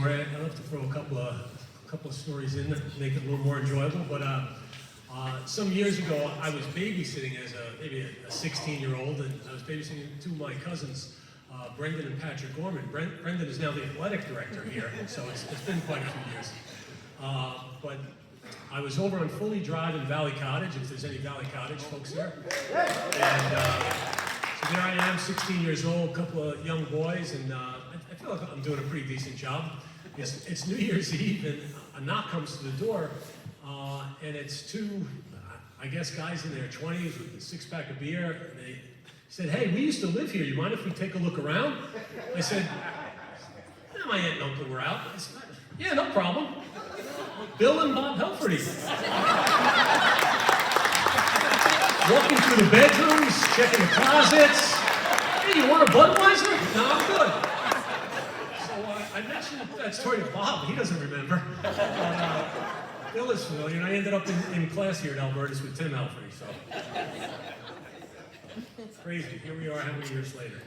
story. I love to throw a couple of stories in to make it a little more enjoyable. But some years ago, I was babysitting as maybe a 16-year-old, and I was babysitting two of my cousins, Brendan and Patrick Gorman. Brendan is now the athletic director here, so it's been quite a few years. But I was over on Foley Drive in Valley Cottage, if there's any Valley Cottage folks here. And so there I am, 16 years old, a couple of young boys, and I feel like I'm doing a pretty decent job. It's New Year's Eve, and a knock comes to the door, and it's two, I guess, guys in their 20s with a six-pack of beer. And they said, "Hey, we used to live here. You mind if we take a look around?" I said, "Yeah, my aunt and uncle were out." I said, "Yeah, no problem. Bill and Bob Helferty." Walking through the bedrooms, checking the closets. "Hey, you want a Budweiser?" "No, I'm good." So I mentioned that story to Bob. He doesn't remember. Bill is familiar, and I ended up in class here at Albertus with Tim Helferty. So crazy. Here we are, how many years later?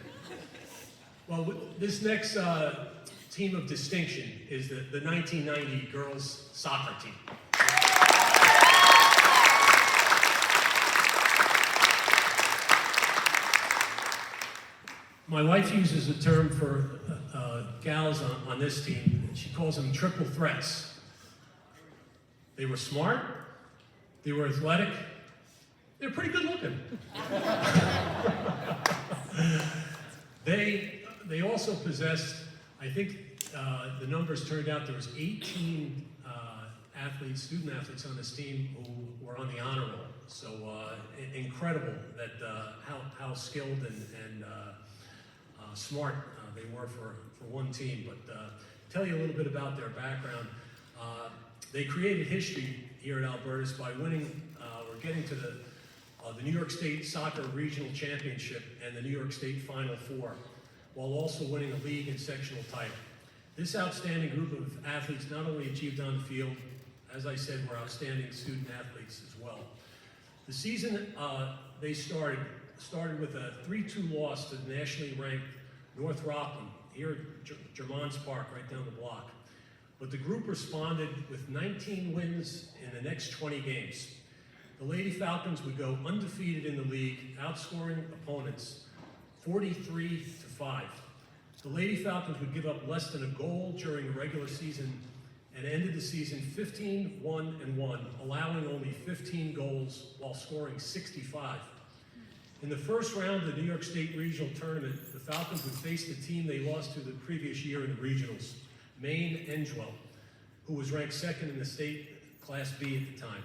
Well, this next team of distinction is the 1990 girls soccer team. My wife uses a term for gals on this team. She calls them triple threats. They were smart, they were athletic, they were pretty good looking. They also possessed, I think the numbers turned out there was 18 student athletes on this team who were on the honor roll. So incredible that how skilled and smart they were for one team. But tell you a little bit about their background. They created history here at Albertus by winning, or getting to the New York State Soccer Regional Championship and the New York State Final Four, while also winning a league and sectional title. This outstanding group of athletes not only achieved on the field, as I said, were outstanding student athletes as well. The season they started with a 3-2 loss to the nationally ranked North Rockland, here at Germans Park, right down the block. But the group responded with 19 wins in the next 20 games. The Lady Falcons would go undefeated in the league, outscoring opponents 43-5. The Lady Falcons would give up less than a goal during the regular season and ended the season 15-1-1, allowing only 15 goals while scoring 65. In the first round of the New York State Regional Tournament, the Falcons would face the team they lost to the previous year in the regionals, Maine Engwell, who was ranked second in the state Class B at the time.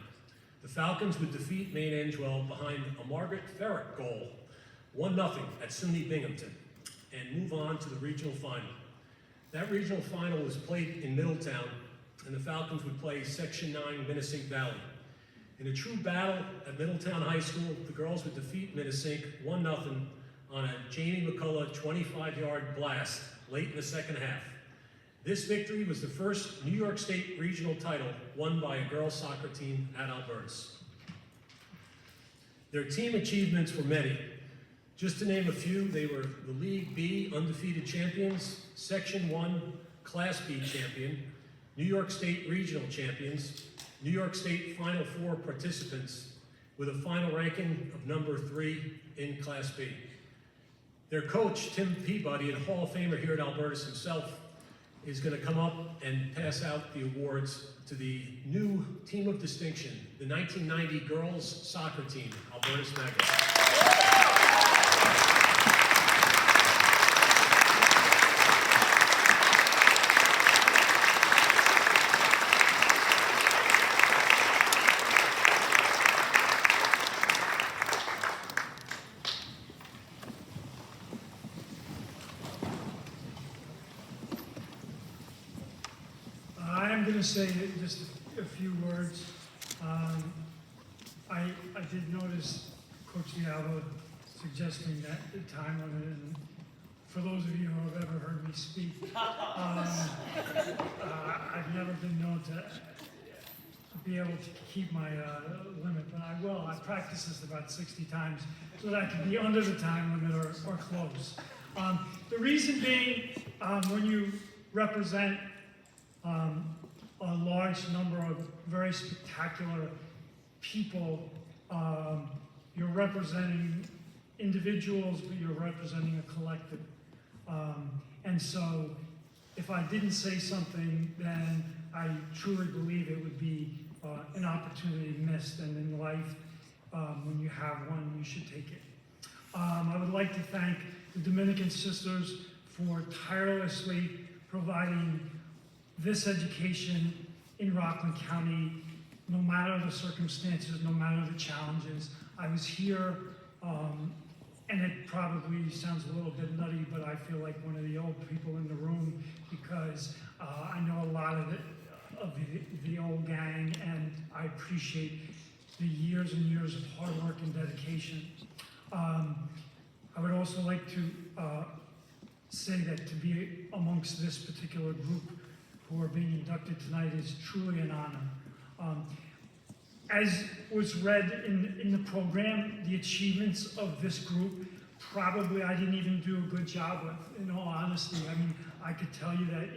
The Falcons would defeat Maine Engwell behind a Margaret Ferrick goal, 1-0 at SUNY Binghamton, and move on to the regional final. That regional final was played in Middletown, and the Falcons would play Section 9 Minnesink Valley. In a true battle at Middletown High School, the girls would defeat Minnesink 1-0 on a Jamie McCullough 25-yard blast late in the second half. This victory was the first New York State regional title won by a girls soccer team at Albertus. Their team achievements were many. Just to name a few, they were the League B undefeated champions, Section 1 Class B champion, New York State regional champions, New York State Final Four participants, with a final ranking of number 3 in Class B. Their coach, Tim Peabody, a Hall of Famer here at Albertus himself, is going to come up and pass out the awards to the new team of distinction, the 1990 girls soccer team, Albertus Magnet. I'm going to say just a few words. I did notice Coach Diallo suggesting that the time limit, and for those of you who have ever heard me speak, I've never been known to be able to keep my limit, but I will. I practiced this about 60 times so that I can be under the time limit or close. The reason being, when you represent a large number of very spectacular people. You're representing individuals, but you're representing a collective. And so if I didn't say something, then I truly believe it would be an opportunity missed, and in life, when you have one, you should take it. I would like to thank the Dominican Sisters for tirelessly providing this education in Rockland County, no matter the circumstances, no matter the challenges. I was here, and it probably sounds a little bit nutty, but I feel like one of the old people in the room, because I know a lot of the old gang, and I appreciate the years and years of hard work and dedication. I would also like to say that to be amongst this particular group who are being inducted tonight is truly an honor. As was read in the program, the achievements of this group, probably I didn't even do a good job with, in all honesty. I mean, I could tell you that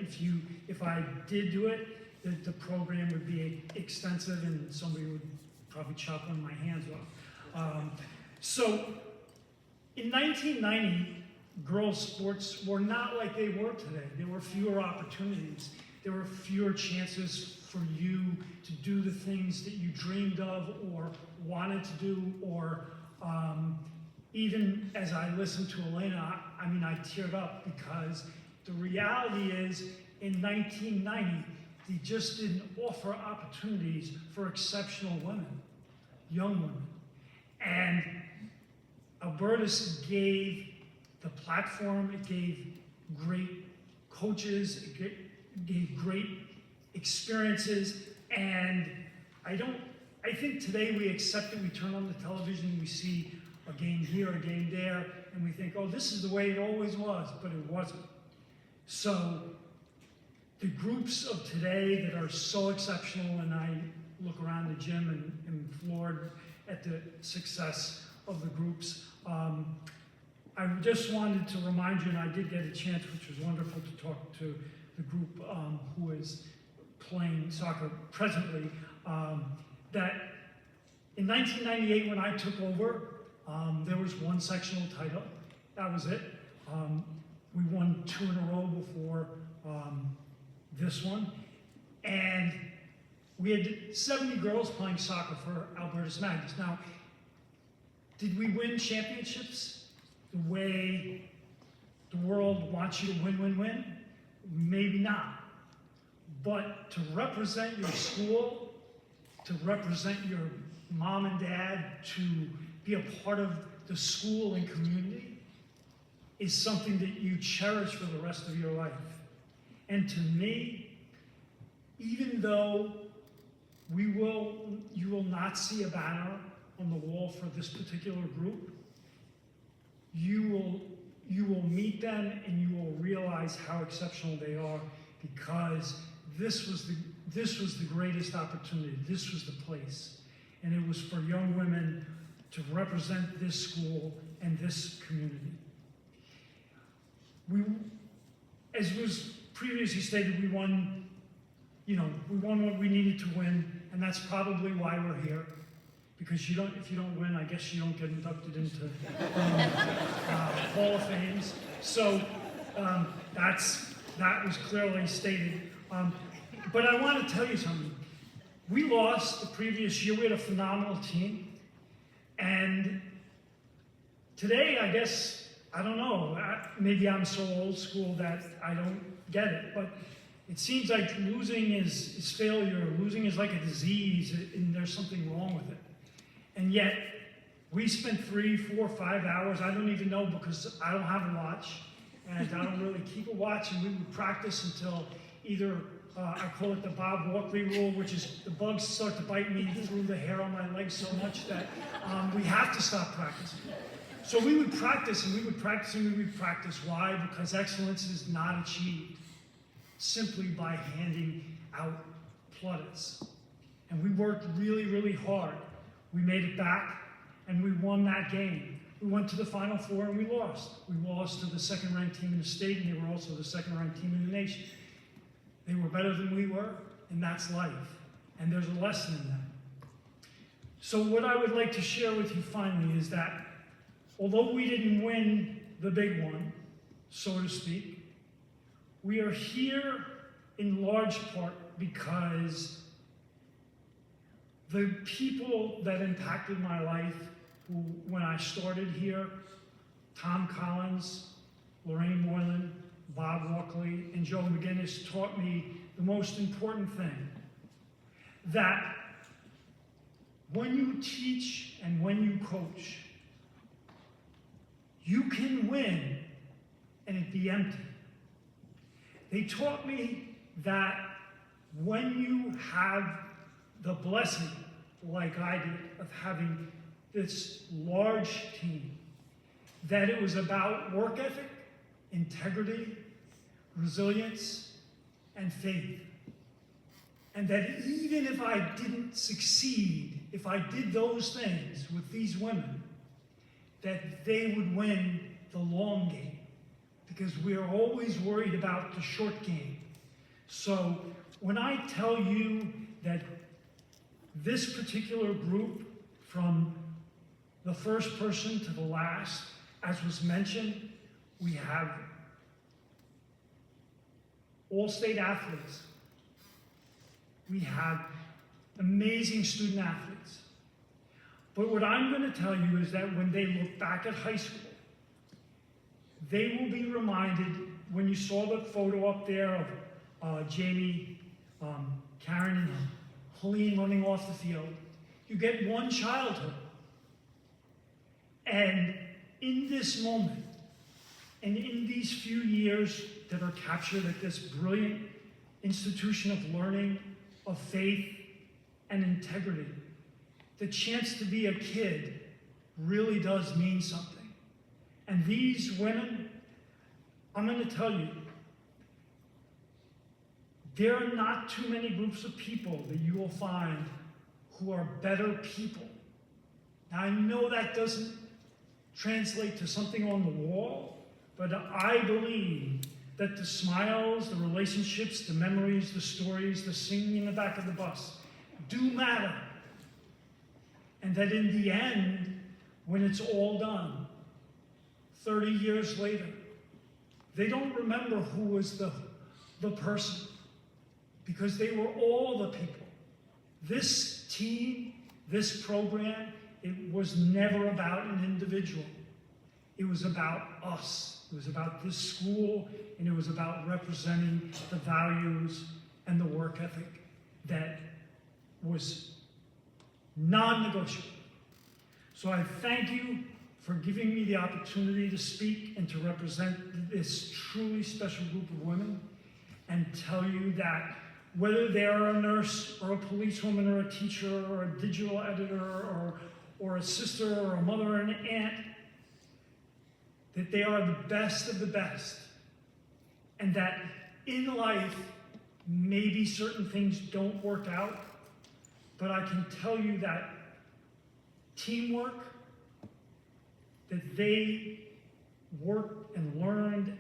if I did do it, that the program would be extensive and somebody would probably chop one of my hands off. So in 1990, girls' sports were not like they were today. There were fewer opportunities. There were fewer chances for you to do the things that you dreamed of or wanted to do, or even as I listened to Elena, I mean, I teared up, because the reality is in 1990, they just didn't offer opportunities for exceptional women, young women. And Albertus gave the platform, it gave great coaches, it gave great experiences, and I think today we accept it. We turn on the television, we see a game here, a game there, and we think, oh, this is the way it always was, but it wasn't. So the groups of today that are so exceptional, and I look around the gym and am floored at the success of the groups. I just wanted to remind you, and I did get a chance, which was wonderful, to talk to the group who is playing soccer presently, that in 1998 when I took over, there was one sectional title. That was it. We won 2 in a row before this one. And we had 70 girls playing soccer for Albertus Magnus. Now, did we win championships the way the world wants you to win? Maybe not. But to represent your school, to represent your mom and dad, to be a part of the school and community is something that you cherish for the rest of your life. And to me, even though you will not see a banner on the wall for this particular group, you will meet them and you will realize how exceptional they are, because this was the greatest opportunity. This was the place. And it was for young women to represent this school and this community. As was previously stated, we won what we needed to win, and that's probably why we're here. Because if you don't win, I guess you don't get inducted into Hall of Fames. So that was clearly stated. But I want to tell you something. We lost the previous year. We had a phenomenal team. And today, I guess, I don't know, maybe I'm so old school that I don't get it, but it seems like losing is failure. Losing is like a disease, and there's something wrong with it. And yet, we spent 3, 4, 5 hours, I don't even know, because I don't have a watch, and I don't really keep a watch, and we would practice until either, I call it the Bob Walkley rule, which is the bugs start to bite me through the hair on my legs so much that we have to stop practicing. So we would practice, and we would practice, and we would practice. Why? Because excellence is not achieved simply by handing out plaudits. And we worked really, really hard. We made it back, and we won that game. We went to the Final Four, and we lost. We lost to the second-ranked team in the state, and they were also the second-ranked team in the nation. They were better than we were, and that's life. And there's a lesson in that. So what I would like to share with you finally is that although we didn't win the big one, so to speak, we are here in large part because the people that impacted my life, who, when I started here, Tom Collins, Lorraine Moylan, Bob Walkley, and Joe McGinnis taught me the most important thing, that when you teach and when you coach, you can win and it be empty. They taught me that when you have the blessing, like I did, of having this large team, that it was about work ethic, integrity, resilience, and faith. And that even if I didn't succeed, if I did those things with these women, that they would win the long game. Because we are always worried about the short game. So when I tell you that this particular group, from the first person to the last, as was mentioned, we have all-state athletes. We have amazing student athletes. But what I'm going to tell you is that when they look back at high school, they will be reminded, when you saw the photo up there of Jamie, Karen, and Helene running off the field, you get one childhood. And in this moment, and in these few years that are captured at this brilliant institution of learning, of faith, and integrity, the chance to be a kid really does mean something. And these women, I'm going to tell you, there are not too many groups of people that you will find who are better people. Now, I know that doesn't translate to something on the wall, but I believe that the smiles, the relationships, the memories, the stories, the singing in the back of the bus do matter. And that in the end, when it's all done, 30 years later, they don't remember who was the person, because they were all the people. This team, this program, it was never about an individual. It was about us. It was about this school, and it was about representing the values and the work ethic that was non-negotiable. So I thank you for giving me the opportunity to speak and to represent this truly special group of women, and tell you that whether they are a nurse or a policewoman or a teacher or a digital editor or a sister or a mother or an aunt, that they are the best of the best. And that in life, maybe certain things don't work out, but I can tell you that teamwork, that they worked and learned,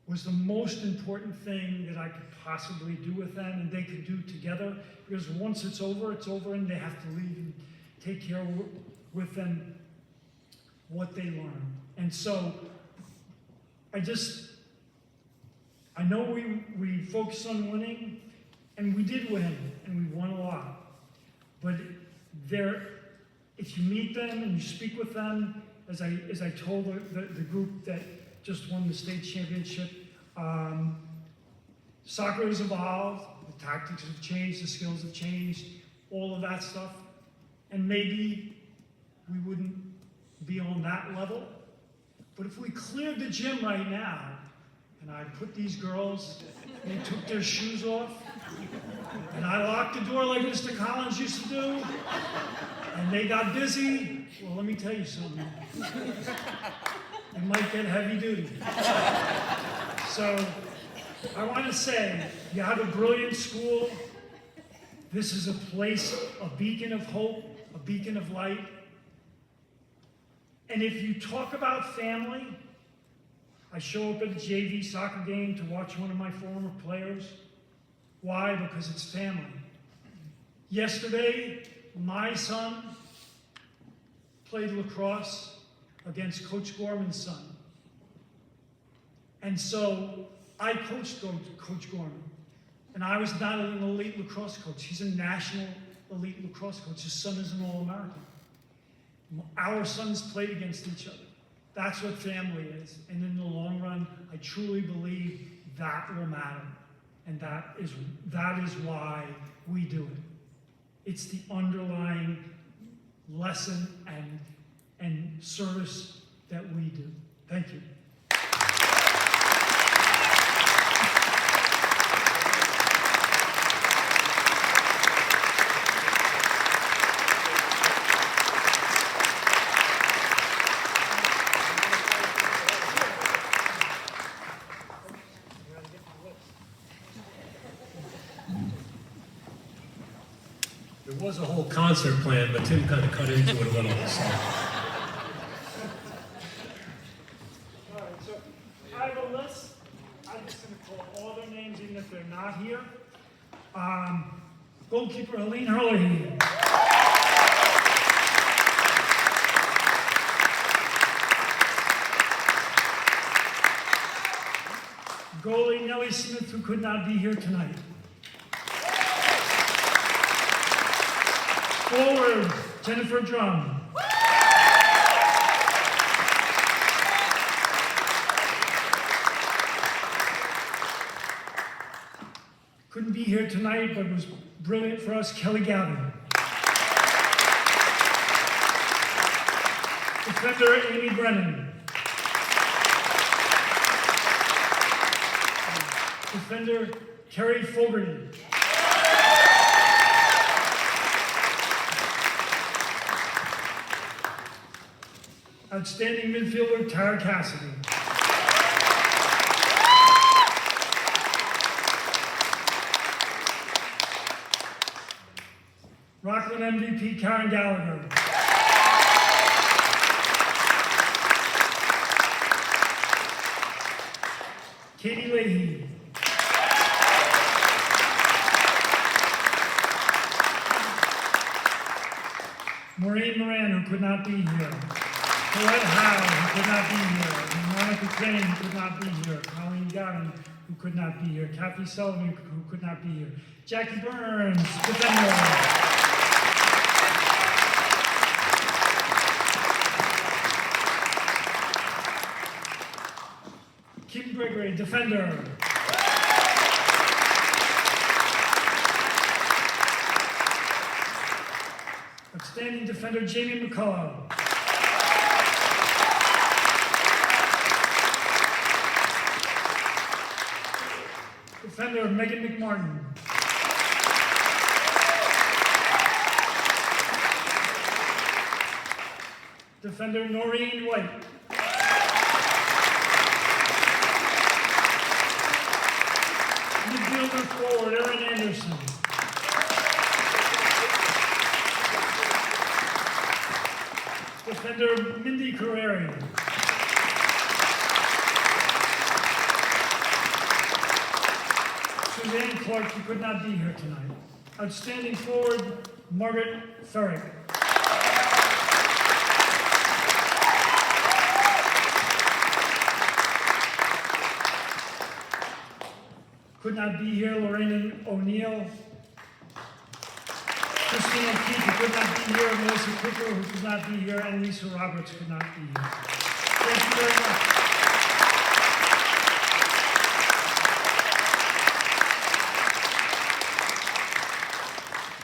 was the most important thing that I could possibly do with them, and they could do together, because once it's over, and they have to leave and take care with them what they learned. And so I know we focus on winning, and we did win, and we won a lot. But if you meet them and you speak with them, as I told the group that just won the state championship, soccer has evolved, the tactics have changed, the skills have changed, all of that stuff. And maybe we wouldn't be on that level. But if we cleared the gym right now, and I put these girls, they took their shoes off, and I locked the door like Mr. Collins used to do, and they got busy, well, let me tell you something. It might get heavy duty. So I want to say, you have a brilliant school. This is a place, a beacon of hope, a beacon of light. And if you talk about family, I show up at a JV soccer game to watch one of my former players. Why? Because it's family. Yesterday, my son played lacrosse against Coach Gorman's son. And so I coached Coach Gorman. And I was not an elite lacrosse coach. He's a national elite lacrosse coach. His son is an All-American. Our sons played against each other. That's what family is. And in the long run, I truly believe that will matter. And that is why we do it. It's the underlying lesson and service that we do. Thank you. There was a whole concert planned, but Tim kind of cut into it a little. So. All right, so I have a list. I'm just going to call all their names, even if they're not here. Goalkeeper Helene Hurley. Goalie Nellie Smith, who could not be here tonight. Forward, Jennifer Drum. Couldn't be here tonight, but was brilliant for us, Kelly Gavin. Defender, Amy Brennan. Defender, Kerry Fogarty. Outstanding midfielder, Tara Cassidy. Rockland MVP, Karen Gallagher. Katie Leahy. Maureen Moran, who could not be here. Colette Howe, who could not be here. Monica Crane, who could not be here. Colleen Gavin, who could not be here. Kathy Sullivan, who could not be here. Jackie Burns, defender. Kim Gregory, defender. Outstanding defender, Jamie McCullough. Defender, Megan McMartin. Defender, Noreen White. Midfielder forward, Erin Anderson. Defender, Mindy Carreri. Suzanne Clark, who could not be here tonight. Outstanding forward, Margaret Ferrick. Could not be here, Lorraine O'Neill. Christine O'Keefe, who could not be here, Melissa Cooper, who could not be here, and Lisa Roberts could not be here. Thank you very much.